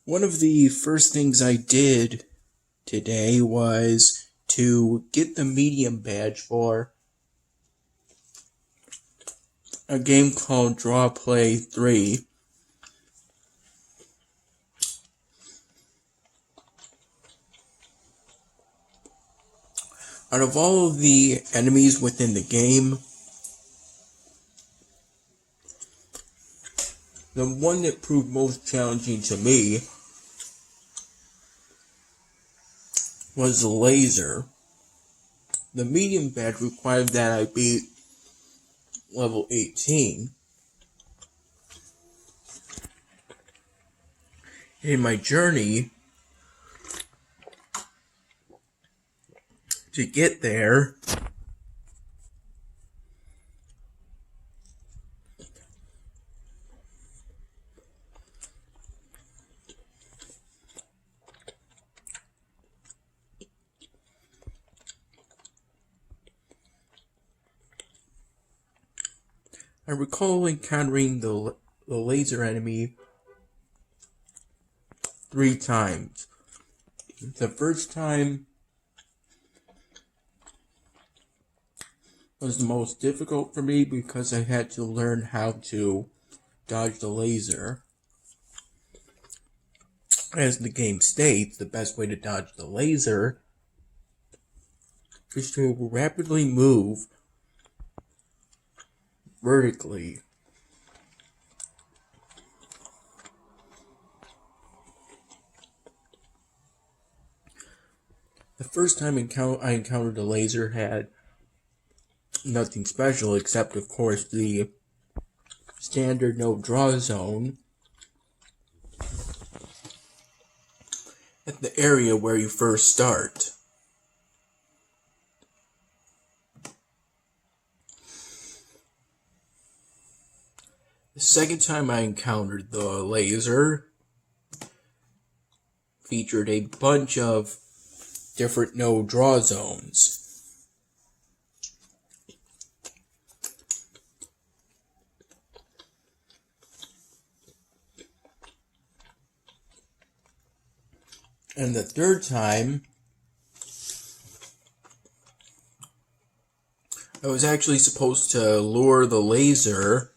One of the first things I did today was to get the medium badge for a game called Draw Play 3. Out of all of the enemies within the game, the one that proved most challenging to me was the laser. The medium badge required that I beat level 18. In my journey to get there, I recall encountering the laser enemy 3 times. The first time was the most difficult for me because I had to learn how to dodge the laser. As the game states, the best way to dodge the laser is to rapidly move vertically. The first time I encountered a laser had nothing special except, of course, the standard no draw zone at the area where you first start. The second time I encountered the laser featured a bunch of different no draw zones. And the third time, I was actually supposed to lure the laser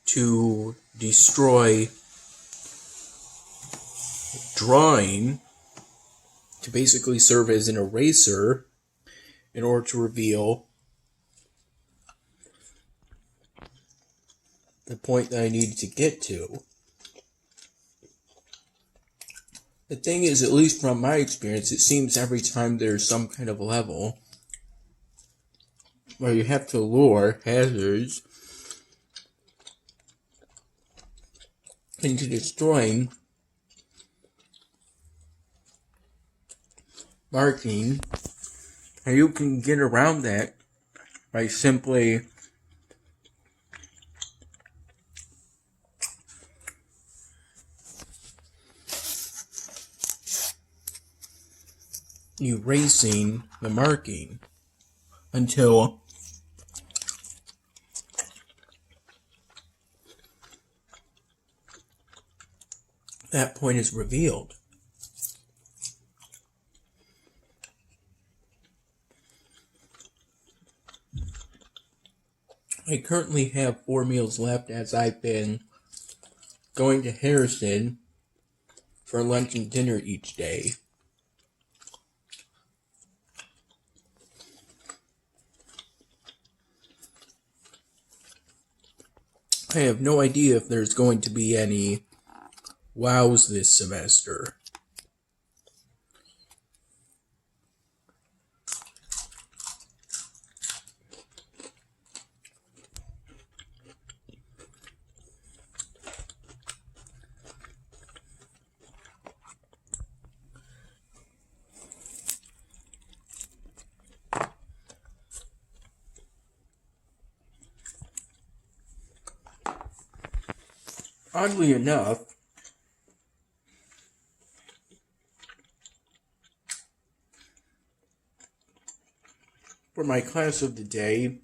to destroy drawing, to basically serve as an eraser in order to reveal the point that I needed to get to. The thing is, at least from my experience, it seems every time there's some kind of level where you have to lure hazards into destroying marking, and you can get around that by simply erasing the marking until that point is revealed. I currently have 4 meals left as I've been going to Harrison for lunch and dinner each day. I have no idea if there's going to be any wows this semester. Oddly enough, for my class of the day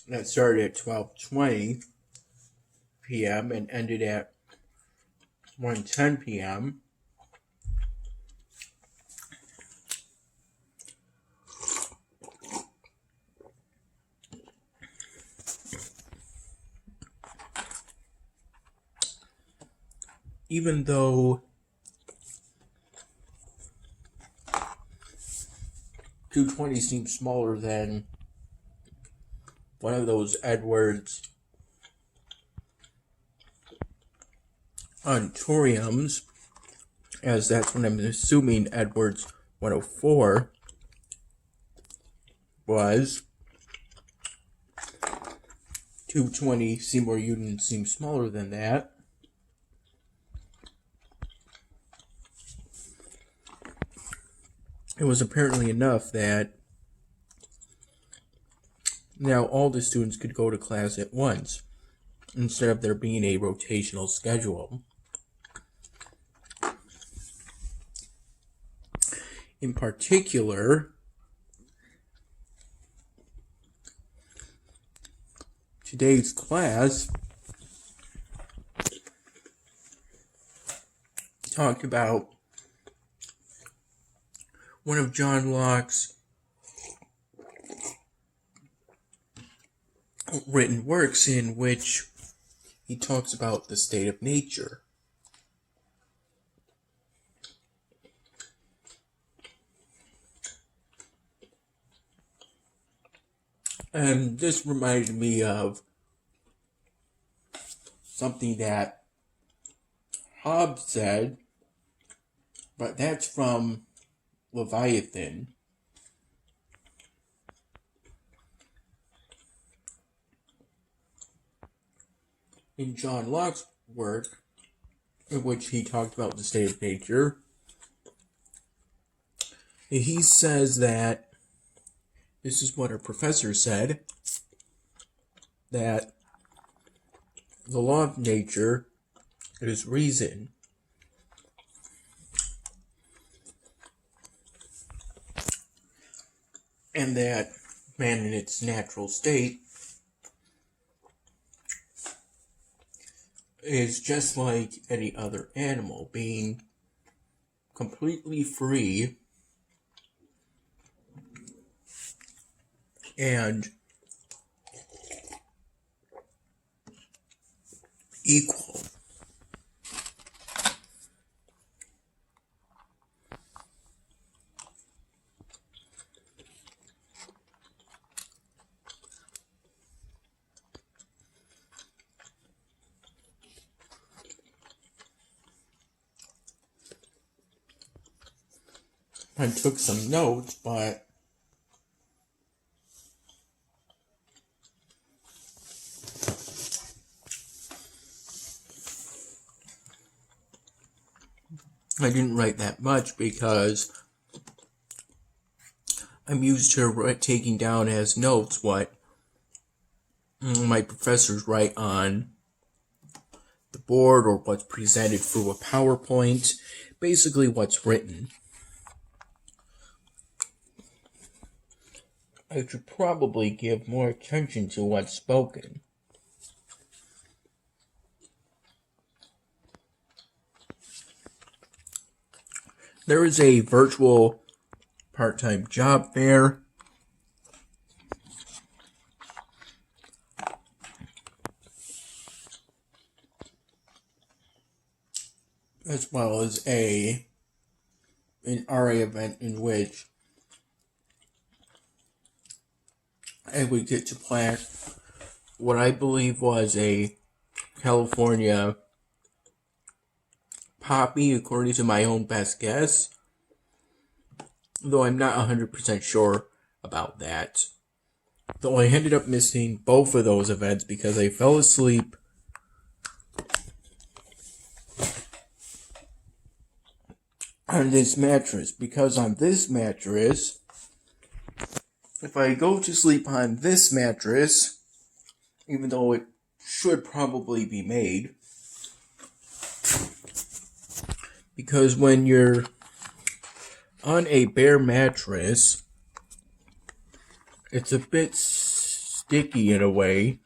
that started at 12:20 p.m. and ended at 1:10 p.m. Even though 220 seems smaller than one of those Edwards Ontoriums, as that's what I'm assuming Edwards 104 was. 220 Seymour Union seems smaller than that. It was apparently enough that now all the students could go to class at once, instead of there being a rotational schedule. In particular, today's class talked about one of John Locke's written works, in which he talks about the state of nature. And this reminded me of something that Hobbes said, but that's from Leviathan. In John Locke's work, in which he talked about the state of nature, he says that, this is what our professor said, that the law of nature is reason. And that man in its natural state is just like any other animal, being completely free and equal. I took some notes, but I didn't write that much because I'm used to taking down as notes what my professors write on the board or what's presented through a PowerPoint, basically what's written. I should probably give more attention to what's spoken. There is a virtual part-time job fair. As well as an RA event in which I would get to plant what I believe was a California poppy, according to my own best guess, though I'm not 100% sure about that. Though I ended up missing both of those events because I fell asleep on this mattress. Because on this mattress, if I go to sleep on this mattress, even though it should probably be made, because when you're on a bare mattress, it's a bit sticky in a way.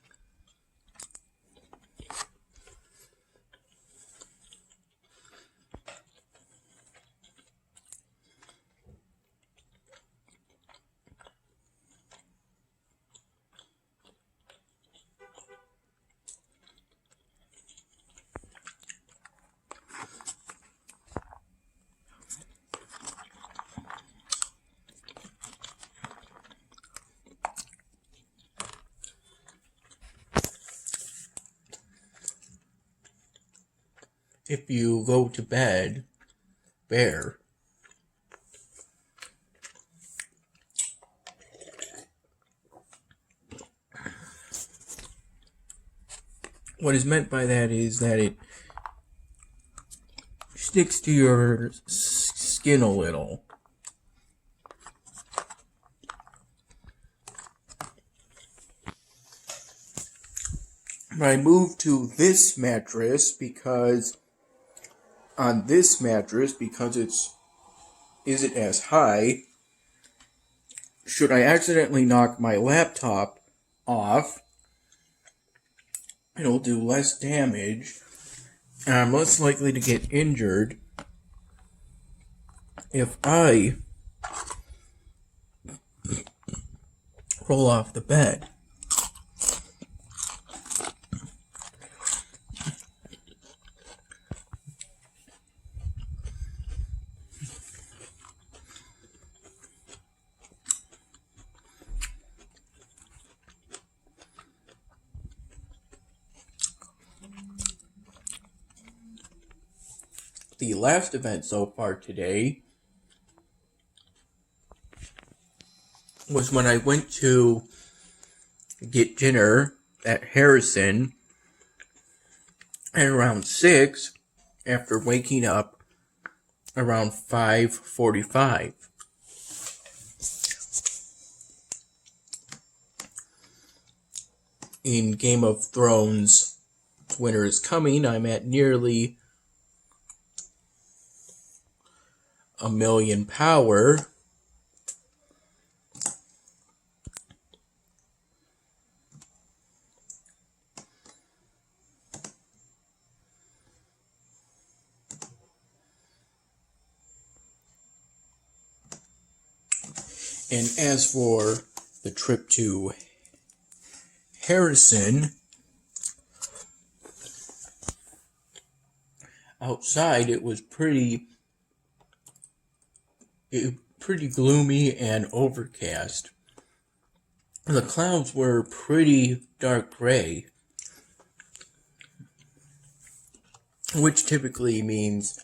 if you go to bed bare. What is meant by that is that it sticks to your skin a little. But I moved to this mattress because on this mattress, because isn't as high, should I accidentally knock my laptop off, it'll do less damage, and I'm less likely to get injured if I roll off the bed. The last event so far today was when I went to get dinner at Harrison at around 6 after waking up around 5:45. In Game of Thrones Winter is Coming, I'm at nearly 1,000,000 power. And as for the trip to Harrison, outside it was pretty gloomy and overcast. The clouds were pretty dark gray, which typically means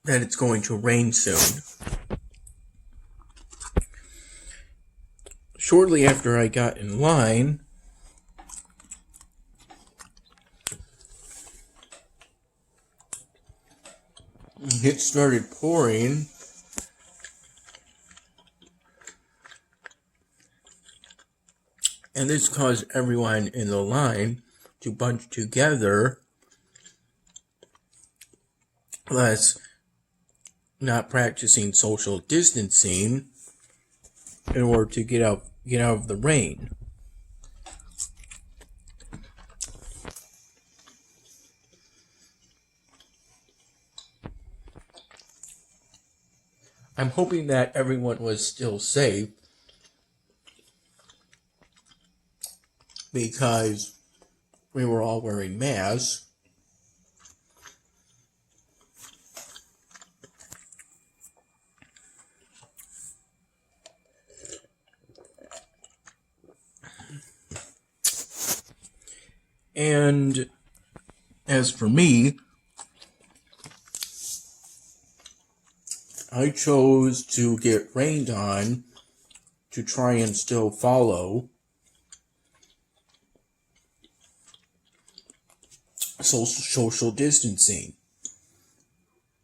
that it's going to rain soon. Shortly after I got in line, it started pouring, and this caused everyone in the line to bunch together, thus not practicing social distancing in order to get out of the rain. I'm hoping that everyone was still safe, because we were all wearing masks. And as for me, I chose to get rained on to try and still follow social distancing.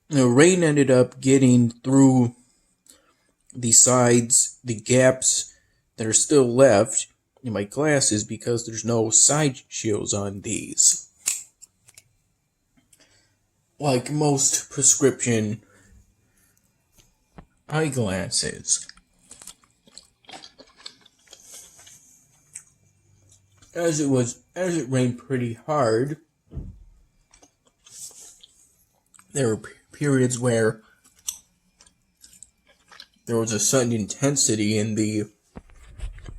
The rain ended up getting through the sides, the gaps that are still left in my glasses because there's no side shields on these. Like most prescription eyeglasses. As it rained pretty hard, there were periods where there was a sudden intensity in the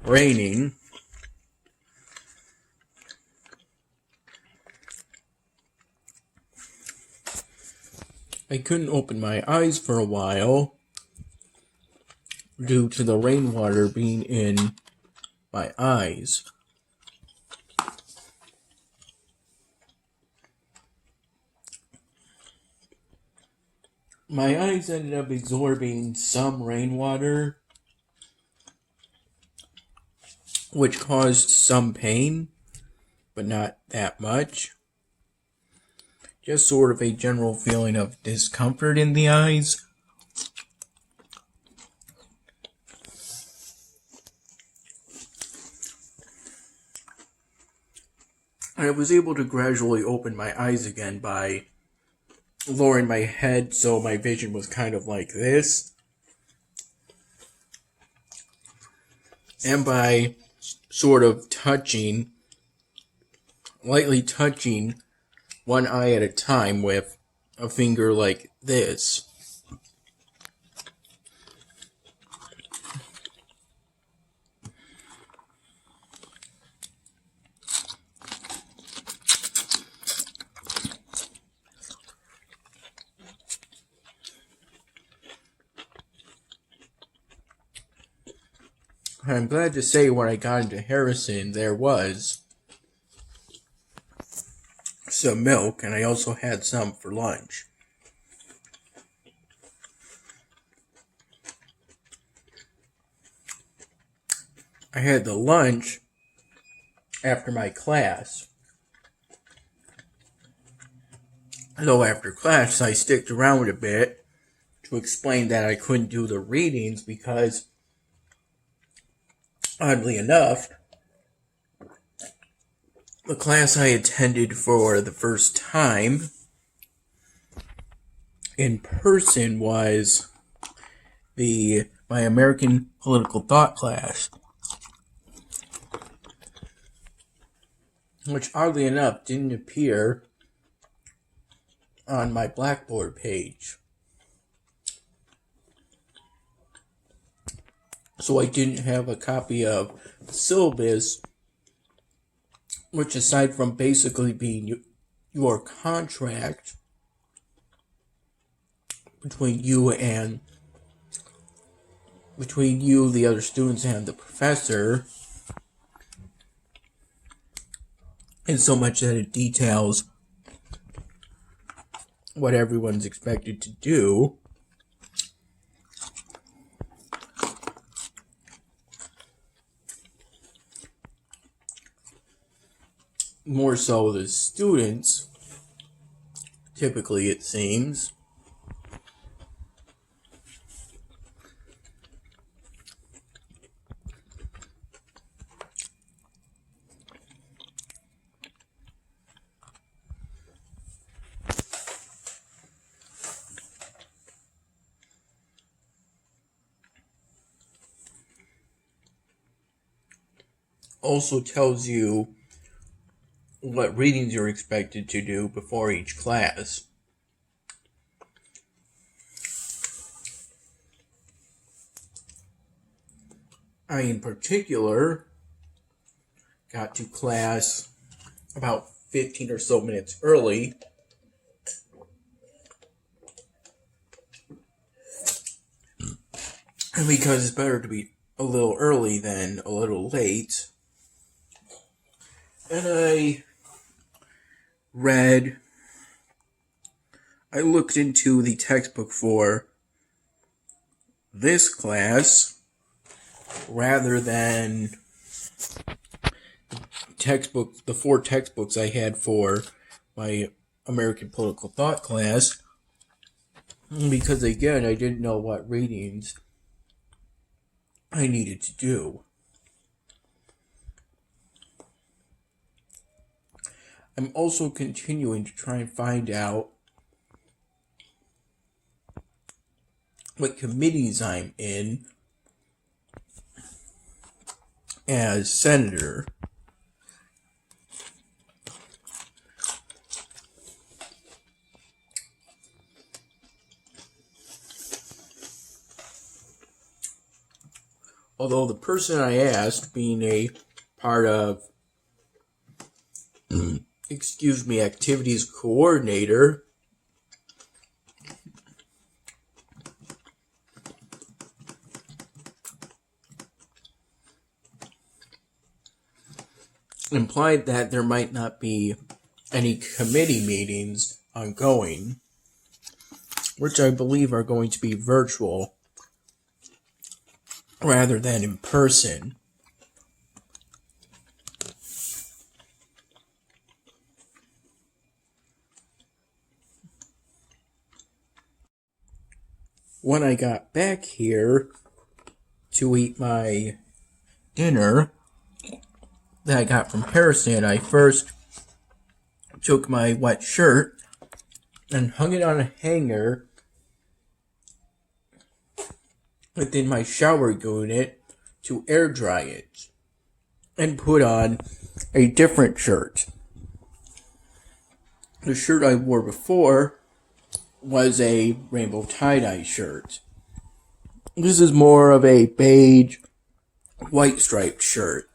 raining. I couldn't open my eyes for a while due to the rainwater being in my eyes. my eyes ended up absorbing some rainwater, which caused some pain, but not that much. Just sort of a general feeling of discomfort in the eyes. I was able to gradually open my eyes again by lowering my head so my vision was kind of like this, and by sort of lightly touching one eye at a time with a finger like this. I'm glad to say when I got into Harrison, there was some milk, and I also had some for lunch. I had the lunch after my class. Though after class, I sticked around a bit to explain that I couldn't do the readings because, oddly enough, the class I attended for the first time in person was my American Political Thought class, which oddly enough didn't appear on my Blackboard page. So I didn't have a copy of the syllabus, which aside from basically being your contract between you, the other students, and the professor, in so much that it details what everyone's expected to do, more so the students, typically it seems. Also tells you what readings you're expected to do before each class. I, in particular, got to class about 15 or so minutes early, and because it's better to be a little early than a little late, and I looked into the textbook for this class rather than the 4 textbooks I had for my American Political Thought class, because again, I didn't know what readings I needed to do. I'm also continuing to try and find out what committees I'm in as senator. Although the person I asked, being a part of activities coordinator, implied that there might not be any committee meetings ongoing which I believe are going to be virtual rather than in person. When I got back here to eat my dinner that I got from Harrison, I first took my wet shirt and hung it on a hanger within my shower unit to air dry it, and put on a different shirt. The shirt I wore before was a rainbow tie-dye shirt. This is more of a beige, white striped shirt.